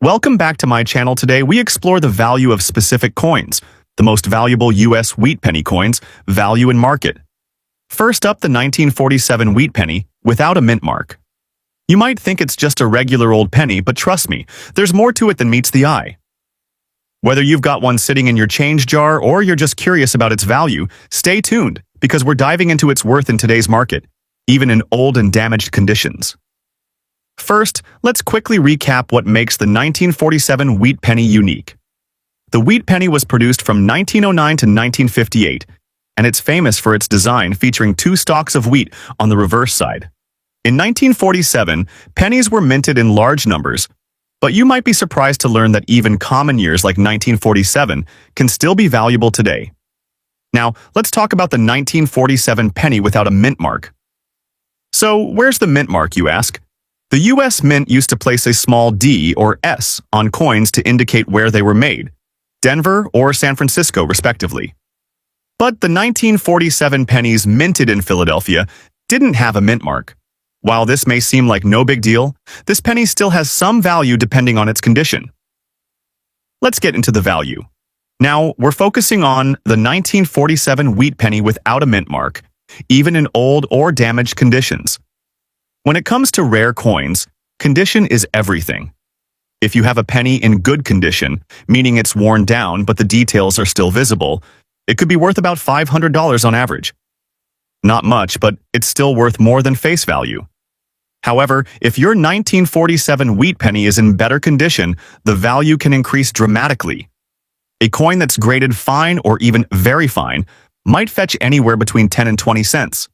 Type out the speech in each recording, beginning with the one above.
Welcome back to my channel. Today we explore the value of specific coins, the most valuable U.S. wheat penny coins, value and market. First up, the 1947 wheat penny without a mint mark. You might think it's just a regular old penny, but trust me, there's more to it than meets the eye. Whether you've got one sitting in your change jar or you're just curious about its value, stay tuned because we're diving into its worth in today's market, even in old and damaged conditions. First, let's quickly recap what makes the 1947 wheat penny unique. The wheat penny was produced from 1909 to 1958, and it's famous for its design featuring two stalks of wheat on the reverse side. In 1947, pennies were minted in large numbers, but you might be surprised to learn that even common years like 1947 can still be valuable today. Now, let's talk about the 1947 penny without a mint mark. So, where's the mint mark, you ask? The U.S. Mint used to place a small D or S on coins to indicate where they were made, Denver or San Francisco, respectively. But the 1947 pennies minted in Philadelphia didn't have a mint mark. While this may seem like no big deal, this penny still has some value depending on its condition. Let's get into the value. Now, we're focusing on the 1947 wheat penny without a mint mark, even in old or damaged conditions. When it comes to rare coins, condition is everything. If you have a penny in good condition, meaning it's worn down but the details are still visible, it could be worth about $500 on average. Not much, but it's still worth more than face value. However, if your 1947 wheat penny is in better condition, the value can increase dramatically. A coin that's graded fine or even very fine might fetch anywhere between 10 and 20 cents.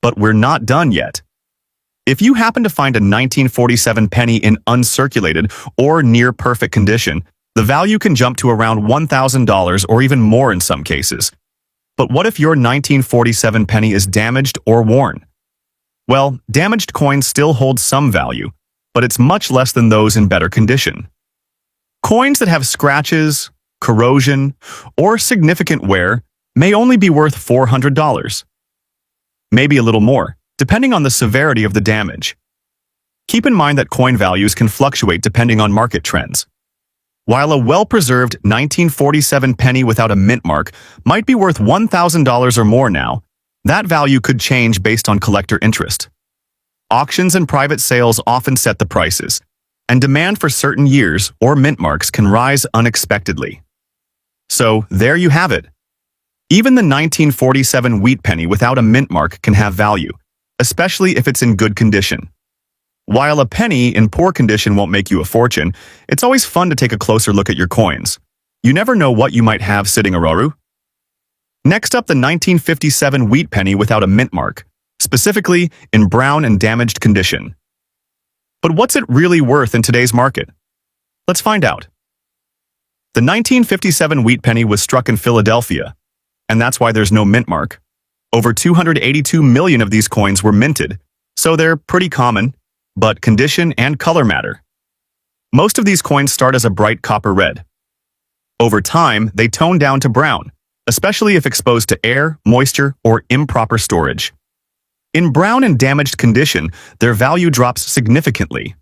But we're not done yet. If you happen to find a 1947 penny in uncirculated or near-perfect condition, the value can jump to around $1,000 or even more in some cases. But what if your 1947 penny is damaged or worn? Well, damaged coins still hold some value, but it's much less than those in better condition. Coins that have scratches, corrosion, or significant wear may only be worth $400. Maybe a little more, depending on the severity of the damage. Keep in mind that coin values can fluctuate depending on market trends. While a well-preserved 1947 penny without a mint mark might be worth $1,000 or more now, that value could change based on collector interest. Auctions and private sales often set the prices, and demand for certain years or mint marks can rise unexpectedly. So, there you have it. Even the 1947 wheat penny without a mint mark can have value, especially if it's in good condition. While a penny in poor condition won't make you a fortune, it's always fun to take a closer look at your coins. You never know what you might have sitting around. Next up, the 1957 wheat penny without a mint mark, specifically in brown and damaged condition. But what's it really worth in today's market? Let's find out. The 1957 wheat penny was struck in Philadelphia, and that's why there's no mint mark. Over 282 million of these coins were minted, so they're pretty common, but condition and color matter. Most of these coins start as a bright copper red. Over time, they tone down to brown, especially if exposed to air, moisture, or improper storage. In brown and damaged condition, their value drops significantly.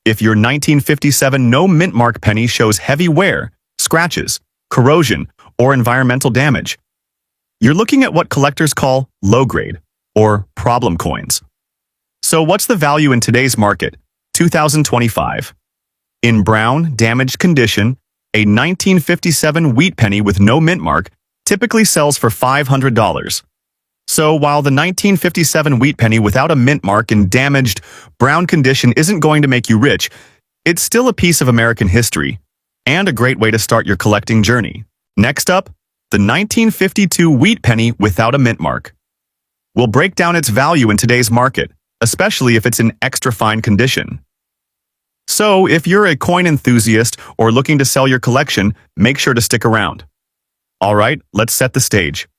If your 1957 no mint mark penny shows heavy wear, scratches, corrosion, or environmental damage, you're looking at what collectors call low-grade, or problem coins. So what's the value in today's market, 2025? In brown, damaged condition, a 1957 wheat penny with no mint mark typically sells for $500. So while the 1957 wheat penny without a mint mark in damaged, brown condition isn't going to make you rich, it's still a piece of American history, and a great way to start your collecting journey. Next up, the 1952 wheat penny without a mint mark. We'll break down its value in today's market, especially if it's in extra fine condition. So, if you're a coin enthusiast or looking to sell your collection, make sure to stick around. Alright, let's set the stage.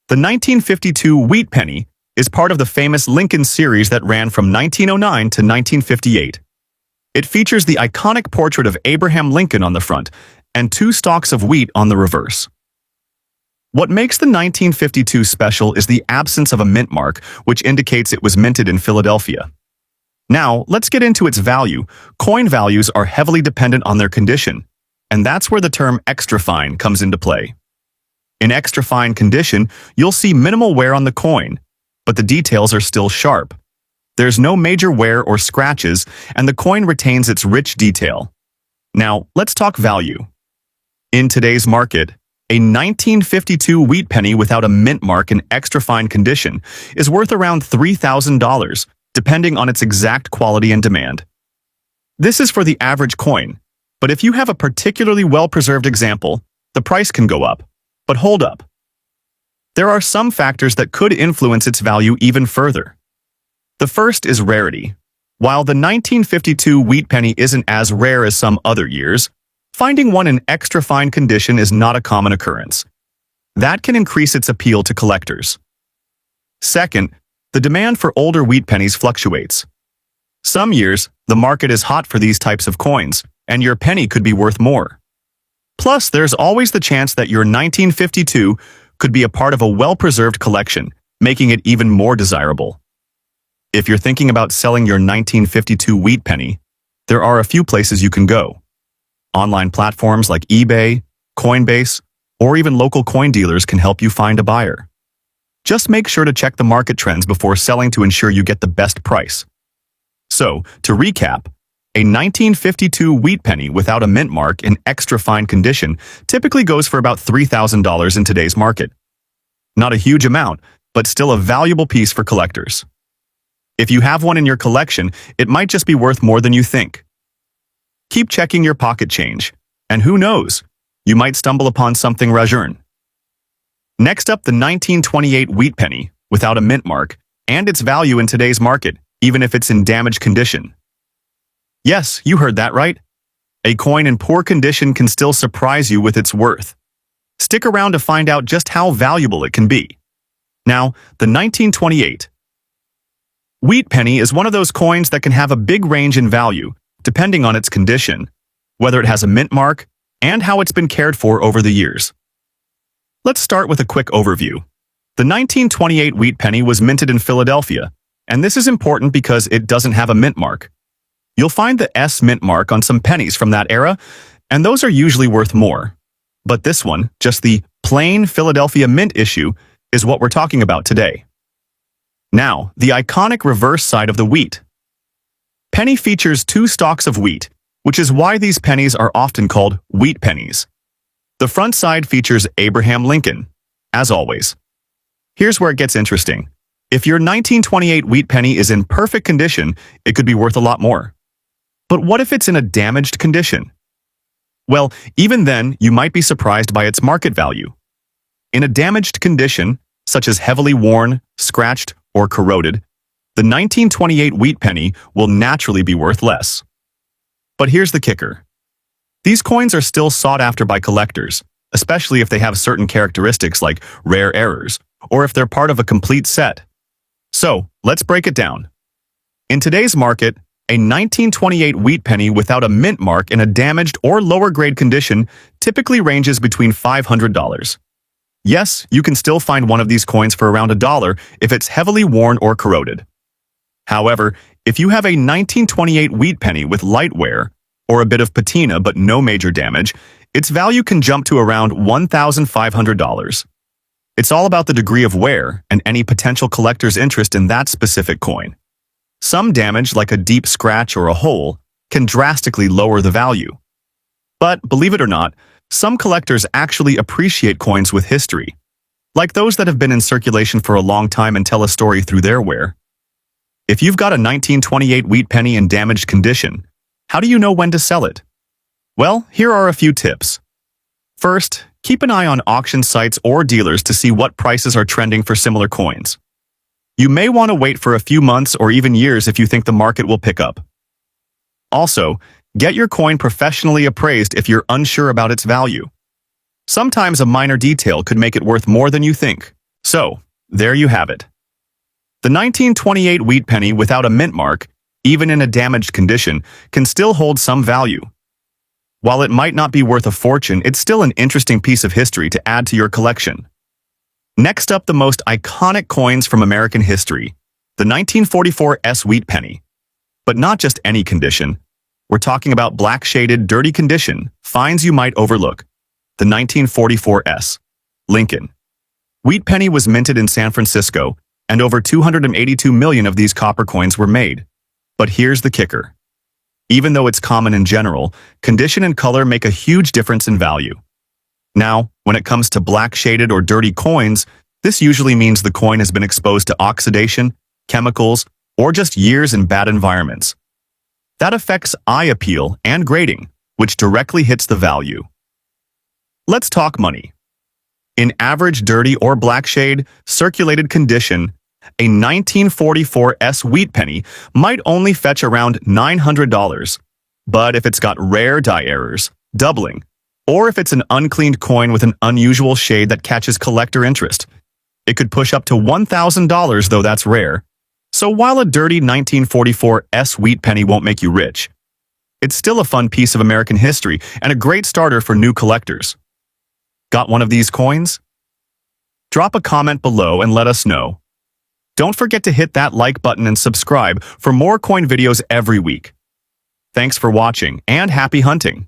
The 1952 wheat penny is part of the famous Lincoln series that ran from 1909 to 1958. It features the iconic portrait of Abraham Lincoln on the front and two stalks of wheat on the reverse. What makes the 1952 special is the absence of a mint mark, which indicates it was minted in Philadelphia. Now, let's get into its value. Coin values are heavily dependent on their condition, and that's where the term extra fine comes into play. In extra fine condition, you'll see minimal wear on the coin, but the details are still sharp. There's no major wear or scratches, and the coin retains its rich detail. Now, let's talk value. In today's market, a 1952 wheat penny without a mint mark in extra fine condition is worth around $3,000, depending on its exact quality and demand. This is for the average coin, but if you have a particularly well-preserved example, the price can go up. But hold up. There are some factors that could influence its value even further. The first is rarity. While the 1952 wheat penny isn't as rare as some other years, finding one in extra fine condition is not a common occurrence. That can increase its appeal to collectors. Second, the demand for older wheat pennies fluctuates. Some years, the market is hot for these types of coins, and your penny could be worth more. Plus, there's always the chance that your 1952 could be a part of a well-preserved collection, making it even more desirable. If you're thinking about selling your 1952 wheat penny, there are a few places you can go. Online platforms like eBay, Coinbase, or even local coin dealers can help you find a buyer. Just make sure to check the market trends before selling to ensure you get the best price. So, to recap, a 1952 wheat penny without a mint mark in extra fine condition typically goes for about $3,000 in today's market. Not a huge amount, but still a valuable piece for collectors. If you have one in your collection, it might just be worth more than you think. Keep checking your pocket change, and who knows, you might stumble upon something rajourn. Next up, the 1928 wheat penny without a mint mark and its value in today's market, even if it's in damaged condition. Yes, you heard that right. A coin in poor condition can still surprise you with its worth. Stick around to find out just how valuable it can be. Now, the 1928 wheat penny is one of those coins that can have a big range in value, depending on its condition, whether it has a mint mark, and how it's been cared for over the years. Let's start with a quick overview. The 1928 wheat penny was minted in Philadelphia, and this is important because it doesn't have a mint mark. You'll find the S mint mark on some pennies from that era, and those are usually worth more. But this one, just the plain Philadelphia mint issue, is what we're talking about today. Now, the iconic reverse side of the wheat penny features two stalks of wheat, which is why these pennies are often called wheat pennies. The front side features Abraham Lincoln, as always. Here's where it gets interesting. If your 1928 wheat penny is in perfect condition, it could be worth a lot more. But what if it's in a damaged condition? Well, even then, you might be surprised by its market value. In a damaged condition, such as heavily worn, scratched, or corroded, the 1928 wheat penny will naturally be worth less. But here's the kicker. These coins are still sought after by collectors, especially if they have certain characteristics like rare errors, or if they're part of a complete set. So, let's break it down. In today's market, a 1928 wheat penny without a mint mark in a damaged or lower-grade condition typically ranges between $500. Yes, you can still find one of these coins for around $1 if it's heavily worn or corroded. However, if you have a 1928 wheat penny with light wear, or a bit of patina but no major damage, its value can jump to around $1,500. It's all about the degree of wear and any potential collector's interest in that specific coin. Some damage, like a deep scratch or a hole, can drastically lower the value. But, believe it or not, some collectors actually appreciate coins with history, like those that have been in circulation for a long time and tell a story through their wear. If you've got a 1928 wheat penny in damaged condition, how do you know when to sell it? Well, here are a few tips. First, keep an eye on auction sites or dealers to see what prices are trending for similar coins. You may want to wait for a few months or even years if you think the market will pick up. Also, get your coin professionally appraised if you're unsure about its value. Sometimes a minor detail could make it worth more than you think. So, there you have it. The 1928 wheat penny without a mint mark, even in a damaged condition, can still hold some value. While it might not be worth a fortune, it's still an interesting piece of history to add to your collection. Next up, the most iconic coins from American history, the 1944 S wheat penny. But not just any condition. We're talking about black-shaded, dirty condition, finds you might overlook. The 1944 S. Lincoln. Wheat penny was minted in San Francisco, and over 282 million of these copper coins were made. But here's the kicker. Even though it's common in general, condition and color make a huge difference in value. Now, when it comes to black-shaded or dirty coins, this usually means the coin has been exposed to oxidation, chemicals, or just years in bad environments. That affects eye appeal and grading, which directly hits the value. Let's talk money. In average dirty or black shade, circulated condition, a 1944 S wheat penny might only fetch around $900. But if it's got rare dye errors, doubling, or if it's an uncleaned coin with an unusual shade that catches collector interest, it could push up to $1,000, though that's rare. So while a dirty 1944 S wheat penny won't make you rich, it's still a fun piece of American history and a great starter for new collectors. Got one of these coins? Drop a comment below and let us know. Don't forget to hit that like button and subscribe for more coin videos every week. Thanks for watching and happy hunting!